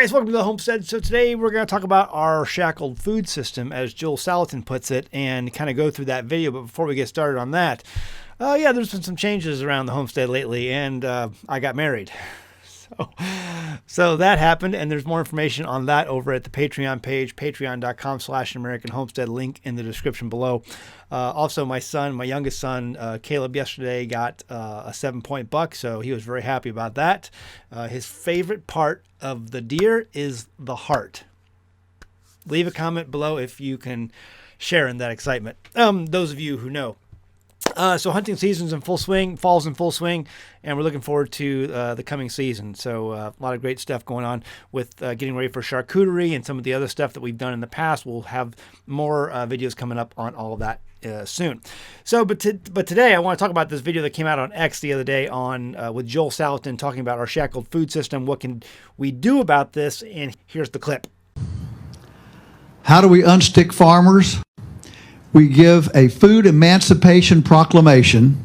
guys, welcome to the Homestead. So today we're going to talk about our shackled food system, as Joel Salatin puts it, and kind of go through that video. But before we get started on that, there's been some changes around the Homestead lately, and I got married. So that happened, and there's more information on that over at the Patreon page, patreon.com/American Homestead, link in the description below. Also, my youngest son, Caleb, yesterday got a 7-point buck, so he was very happy about that. His favorite part of the deer is the heart. Leave a comment below if you can share in that excitement. Those of you who know. So hunting season's in full swing, fall's in full swing, and we're looking forward to the coming season. So a lot of great stuff going on with getting ready for charcuterie and some of the other stuff that we've done in the past. We'll have more videos coming up on all of that soon. So, but today I want to talk about this video that came out on X the other day on with Joel Salatin talking about our shackled food system. What can we do about this? And here's the clip. How do we unstick farmers? We give a food emancipation proclamation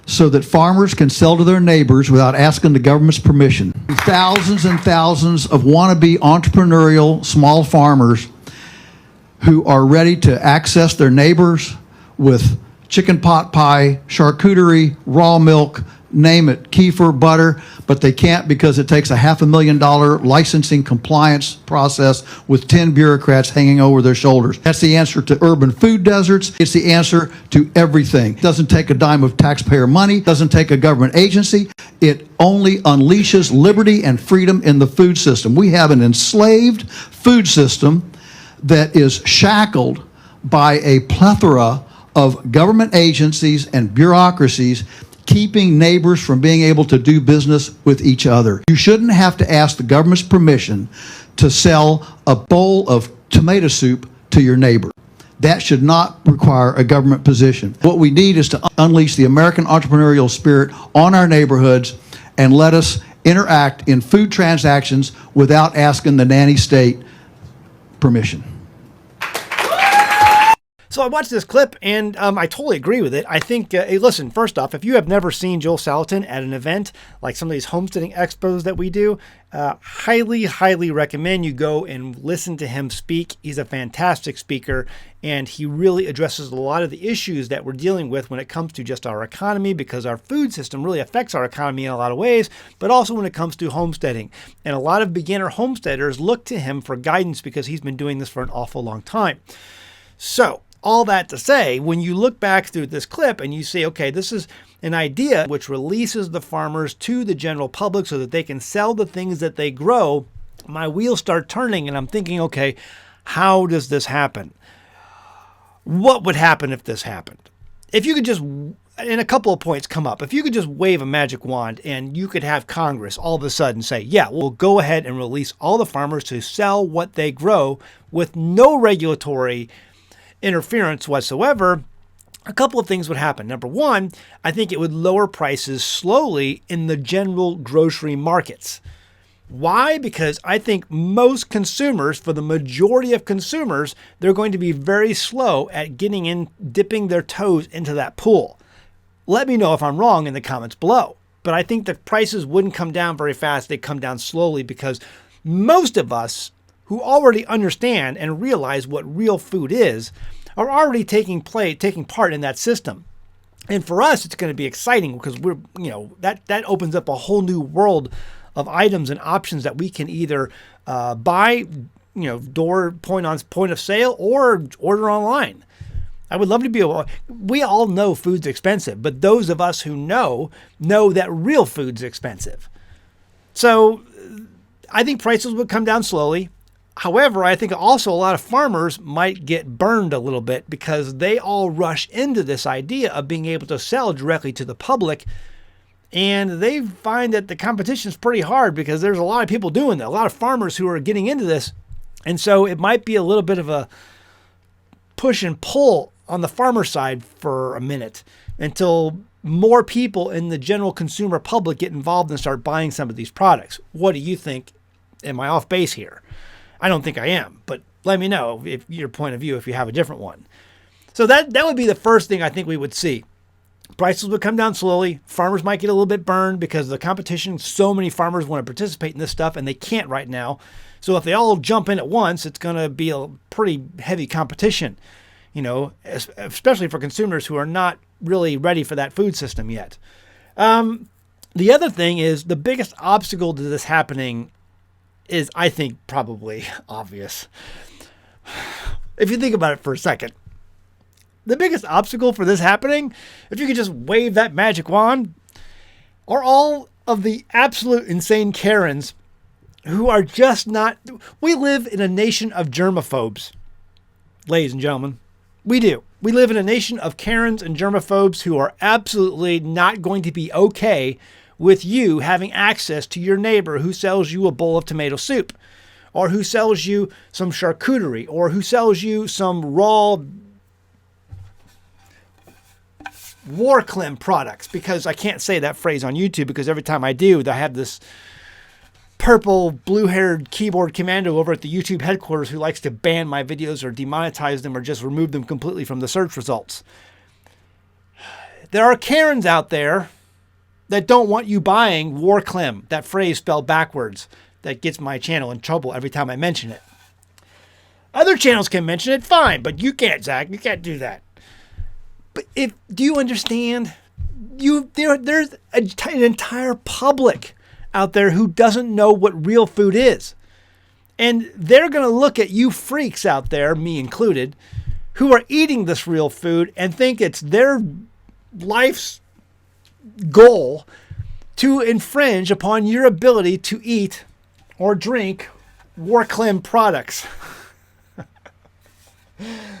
so that farmers can sell to their neighbors without asking the government's permission. Thousands and thousands of wannabe entrepreneurial small farmers who are ready to access their neighbors with chicken pot pie, charcuterie, raw milk, name it, kefir, butter, but they can't because it takes a $500,000 licensing compliance process with 10 bureaucrats hanging over their shoulders. That's the answer to urban food deserts. It's the answer to everything. It doesn't take a dime of taxpayer money, doesn't take a government agency. It only unleashes liberty and freedom in the food system. We have an enslaved food system that is shackled by a plethora of government agencies and bureaucracies keeping neighbors from being able to do business with each other. You shouldn't have to ask the government's permission to sell a bowl of tomato soup to your neighbor. That should not require a government position. What we need is to unleash the American entrepreneurial spirit on our neighborhoods and let us interact in food transactions without asking the nanny state permission. So I watched this clip, and I totally agree with it. I think, hey, listen, first off, if you have never seen Joel Salatin at an event, like some of these homesteading expos that we do, highly, highly recommend you go and listen to him speak. He's a fantastic speaker, and he really addresses a lot of the issues that we're dealing with when it comes to just our economy, because our food system really affects our economy in a lot of ways, but also when it comes to homesteading. And a lot of beginner homesteaders look to him for guidance because he's been doing this for an awful long time. So, all that to say, when you look back through this clip and you say, okay, this is an idea which releases the farmers to the general public so that they can sell the things that they grow, my wheels start turning and I'm thinking, okay, how does this happen? What would happen if this happened? If you could just, and a couple of points come up, if you could just wave a magic wand and you could have Congress all of a sudden say, yeah, we'll go ahead and release all the farmers to sell what they grow with no regulatory interference whatsoever, a couple of things would happen. Number one, I think it would lower prices slowly in the general grocery markets. Why? Because I think most consumers, for the majority of consumers, they're going to be very slow at getting in, dipping their toes into that pool. Let me know if I'm wrong in the comments below. But I think the prices wouldn't come down very fast. They come down slowly because most of us who already understand and realize what real food is, are already taking part in that system. And for us, it's going to be exciting because that opens up a whole new world of items and options that we can either buy, point of sale, or order online. I would love to be able. We all know food's expensive, but those of us who know that real food's expensive. So I think prices would come down slowly. However, I think also a lot of farmers might get burned a little bit because they all rush into this idea of being able to sell directly to the public. And they find that the competition is pretty hard because there's a lot of people doing that, a lot of farmers who are getting into this. And so it might be a little bit of a push and pull on the farmer side for a minute until more people in the general consumer public get involved and start buying some of these products. What do you think? Am I off base here? I don't think I am, but let me know if your point of view, if you have a different one. So that would be the first thing I think we would see. Prices would come down slowly. Farmers might get a little bit burned because of the competition. So many farmers want to participate in this stuff and they can't right now. So if they all jump in at once, it's going to be a pretty heavy competition, especially for consumers who are not really ready for that food system yet. The other thing is the biggest obstacle to this happening is, I think, probably obvious. If you think about it for a second, the biggest obstacle for this happening, if you could just wave that magic wand, are all of the absolute insane Karens who are just not... We live in a nation of germaphobes, ladies and gentlemen. We do. We live in a nation of Karens and germaphobes who are absolutely not going to be okay with you having access to your neighbor who sells you a bowl of tomato soup, or who sells you some charcuterie, or who sells you some raw Warclim products, because I can't say that phrase on YouTube because every time I do, I have this purple blue-haired keyboard commando over at the YouTube headquarters who likes to ban my videos or demonetize them or just remove them completely from the search results. There are Karens out there that don't want you buying Warclim, that phrase spelled backwards, that gets my channel in trouble every time I mention it. Other channels can mention it, fine, but you can't, Zach. You can't do that. But do you understand? There's an entire public out there who doesn't know what real food is. And they're going to look at you freaks out there, me included, who are eating this real food and think it's their life's goal to infringe upon your ability to eat or drink Warclim products.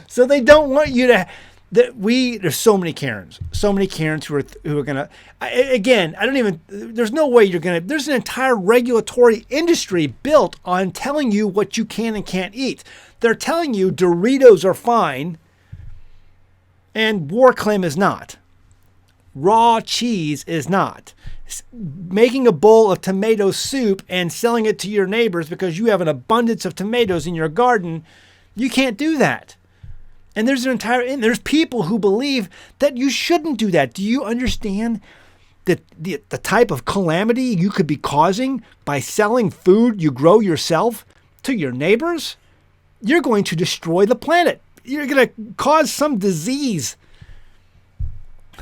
So they don't want you to... There's so many Karens who are gonna, again, there's no way there's an entire regulatory industry built on telling you what you can and can't eat. They're telling you Doritos are fine and Warclim is not. Raw cheese is not. Making a bowl of tomato soup and selling it to your neighbors because you have an abundance of tomatoes in your garden, you can't do that. And there's people who believe that you shouldn't do that. Do you understand that the type of calamity you could be causing by selling food you grow yourself to your neighbors? You're going to destroy the planet. You're going to cause some disease.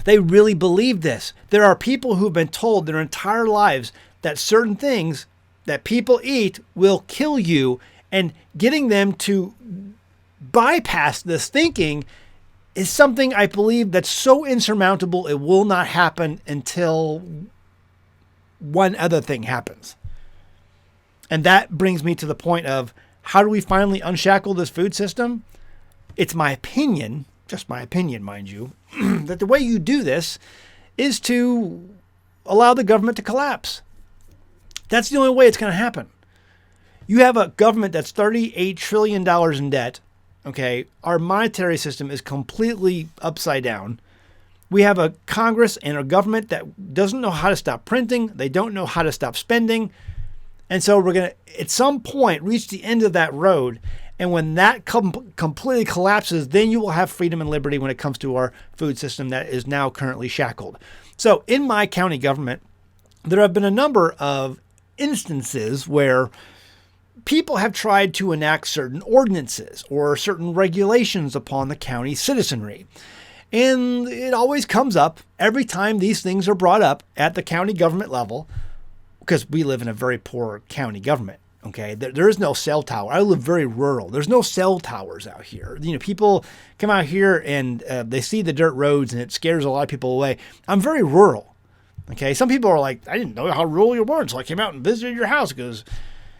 They really believe this. There are people who've been told their entire lives that certain things that people eat will kill you, and getting them to bypass this thinking is something I believe that's so insurmountable it will not happen until one other thing happens. And that brings me to the point of, how do we finally unshackle this food system? It's my opinion, just my opinion, mind you, that the way you do this is to allow the government to collapse. That's the only way it's going to happen. You have a government that's $38 trillion in debt. Okay, our monetary system is completely upside down. We have a Congress and a government that doesn't know how to stop printing. They don't know how to stop spending. And so we're going to, at some point, reach the end of that road. And when that completely collapses, then you will have freedom and liberty when it comes to our food system that is now currently shackled. So in my county government, there have been a number of instances where people have tried to enact certain ordinances or certain regulations upon the county citizenry. And it always comes up every time these things are brought up at the county government level, because we live in a very poor county government. Okay, there is no cell tower. I live very rural. There's no cell towers out here. People come out here and they see the dirt roads and it scares a lot of people away. I'm very rural. Okay, some people are like, I didn't know how rural you were until I came out and visited your house, because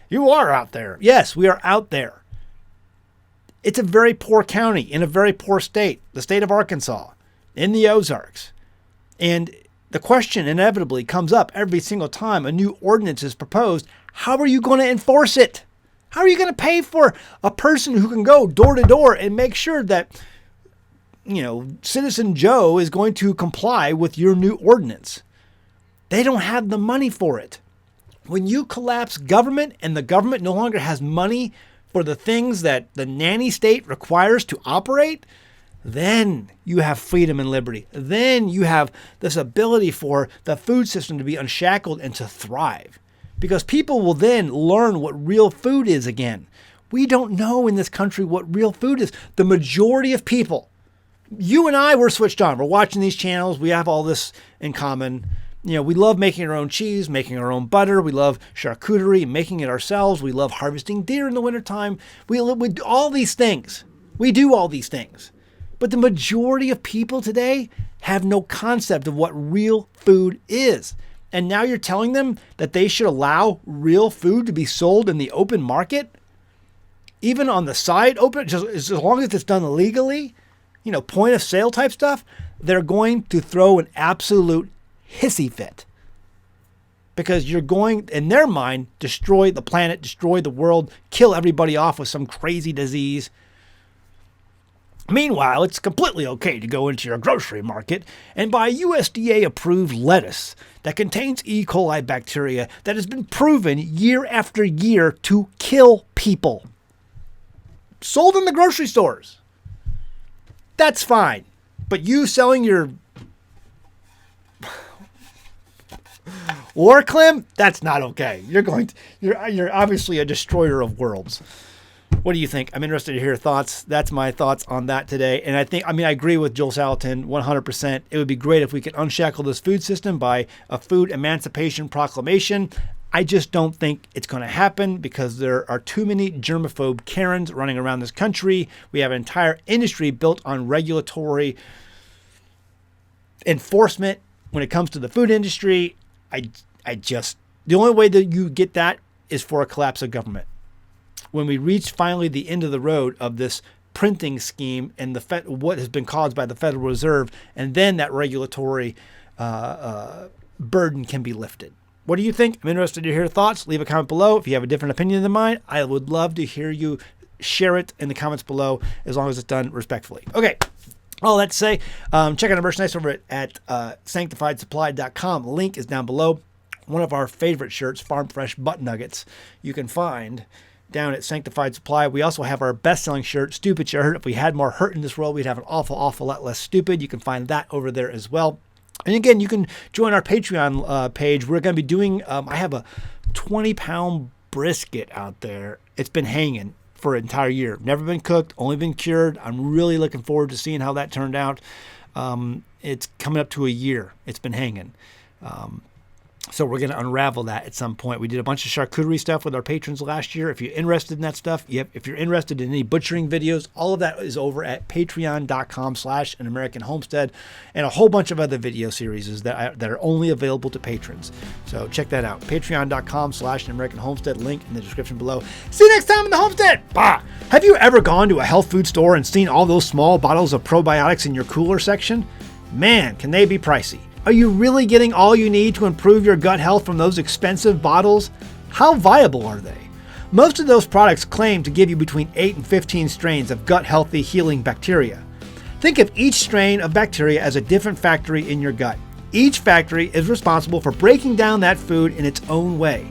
you are out there. Yes, we are out there. It's a very poor county in a very poor state, the state of Arkansas, in the Ozarks. And the question inevitably comes up every single time a new ordinance is proposed. How are you going to enforce it? How are you going to pay for a person who can go door to door and make sure that, Citizen Joe is going to comply with your new ordinance? They don't have the money for it. When you collapse government and the government no longer has money for the things that the nanny state requires to operate, then you have freedom and liberty. Then you have this ability for the food system to be unshackled and to thrive. Because people will then learn what real food is again. We don't know in this country what real food is. The majority of people, you and I, we're switched on. We're watching these channels. We have all this in common. You know, we love making our own cheese, making our own butter. We love charcuterie, making it ourselves. We love harvesting deer in the wintertime. We do all these things. We do all these things. But the majority of people today have no concept of what real food is. And now you're telling them that they should allow real food to be sold in the open market? Even on the side open, just as long as it's done legally, you know, point of sale type stuff, they're going to throw an absolute hissy fit. Because you're going, in their mind, destroy the planet, destroy the world, kill everybody off with some crazy disease. Meanwhile, it's completely okay to go into your grocery market and buy USDA-approved lettuce that contains E. coli bacteria that has been proven year after year to kill people. Sold in the grocery stores. That's fine. But you selling your Warclim, that's not okay. You're obviously a destroyer of worlds. What do you think? I'm interested to hear your thoughts. That's my thoughts on that today. And I agree with Joel Salatin 100%. It would be great if we could unshackle this food system by a food emancipation proclamation. I just don't think it's going to happen because there are too many germaphobe Karens running around this country. We have an entire industry built on regulatory enforcement when it comes to the food industry. The only way that you get that is for a collapse of government. When we reach finally the end of the road of this printing scheme and what has been caused by the Federal Reserve, and then that regulatory burden can be lifted. What do you think? I'm interested to hear your thoughts. Leave a comment below. If you have a different opinion than mine, I would love to hear you share it in the comments below, as long as it's done respectfully. Okay. All that to say, check out our merchandise over at sanctifiedsupply.com. Link is down below. One of our favorite shirts, Farm Fresh Butt Nuggets, you can find down at Sanctified Supply. We also have our best-selling shirt, Stupid You Hurt. If we had more hurt in this world, we'd have an awful lot less stupid. You can find that over there as well. And again, you can join our Patreon page. We're going to be doing, I have a 20-pound brisket out there. It's been hanging for an entire year. Never been cooked, only been cured. I'm really looking forward to seeing how that turned out. It's coming up to a year. It's been hanging. So we're going to unravel that at some point. We did a bunch of charcuterie stuff with our patrons last year. If you're interested in that stuff, if you're interested in any butchering videos, all of that is over at patreon.com/AnAmericanHomestead, and a whole bunch of other video series that are only available to patrons. So check that out. Patreon.com/AnAmericanHomestead, link in the description below. See you next time in the Homestead. Bye. Have you ever gone to a health food store and seen all those small bottles of probiotics in your cooler section? Man, can they be pricey. Are you really getting all you need to improve your gut health from those expensive bottles? How viable are they? Most of those products claim to give you between 8 and 15 strains of gut-healthy healing bacteria. Think of each strain of bacteria as a different factory in your gut. Each factory is responsible for breaking down that food in its own way.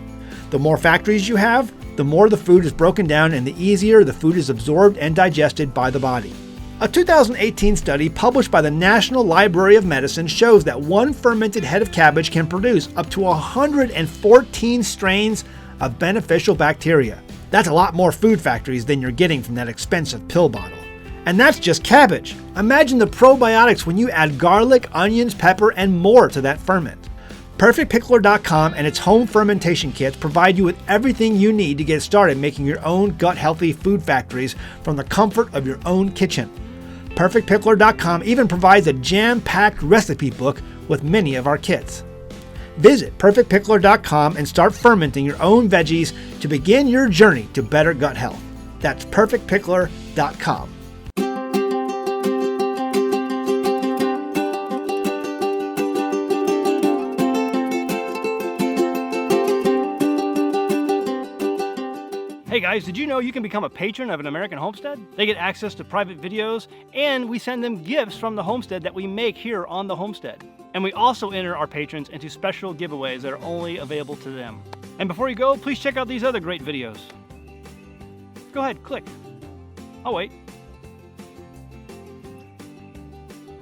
The more factories you have, the more the food is broken down and the easier the food is absorbed and digested by the body. A 2018 study published by the National Library of Medicine shows that one fermented head of cabbage can produce up to 114 strains of beneficial bacteria. That's a lot more food factories than you're getting from that expensive pill bottle. And that's just cabbage. Imagine the probiotics when you add garlic, onions, pepper, and more to that ferment. PerfectPickler.com and its home fermentation kits provide you with everything you need to get started making your own gut-healthy food factories from the comfort of your own kitchen. PerfectPickler.com even provides a jam-packed recipe book with many of our kits. Visit PerfectPickler.com and start fermenting your own veggies to begin your journey to better gut health. That's PerfectPickler.com. Hey guys, did you know you can become a patron of An American Homestead? They get access to private videos, and we send them gifts from the homestead that we make here on the homestead. And we also enter our patrons into special giveaways that are only available to them. And before you go, please check out these other great videos. Go ahead, click. Oh wait.